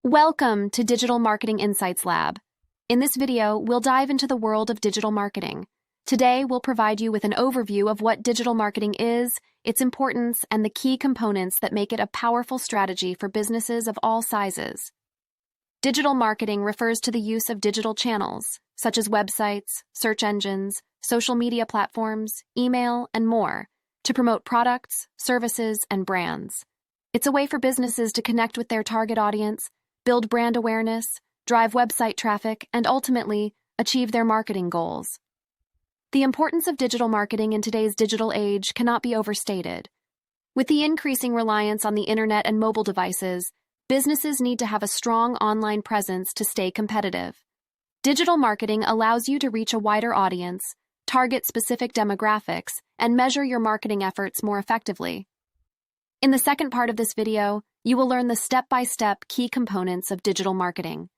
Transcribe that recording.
Welcome to Digital Marketing Insights Lab. In this video, we'll dive into the world of digital marketing. Today, we'll provide you with an overview of what digital marketing is, its importance, and the key components that make it a powerful strategy for businesses of all sizes. Digital marketing refers to the use of digital channels, such as websites, search engines, social media platforms, email, and more, to promote products, services, and brands. It's a way for businesses to connect with their target audience, build brand awareness, drive website traffic, and ultimately achieve their marketing goals. The importance of digital marketing in today's digital age cannot be overstated. With the increasing reliance on the internet and mobile devices, businesses need to have a strong online presence to stay competitive. Digital marketing allows you to reach a wider audience, target specific demographics, and measure your marketing efforts more effectively. In the second part of this video, you will learn the step-by-step key components of digital marketing,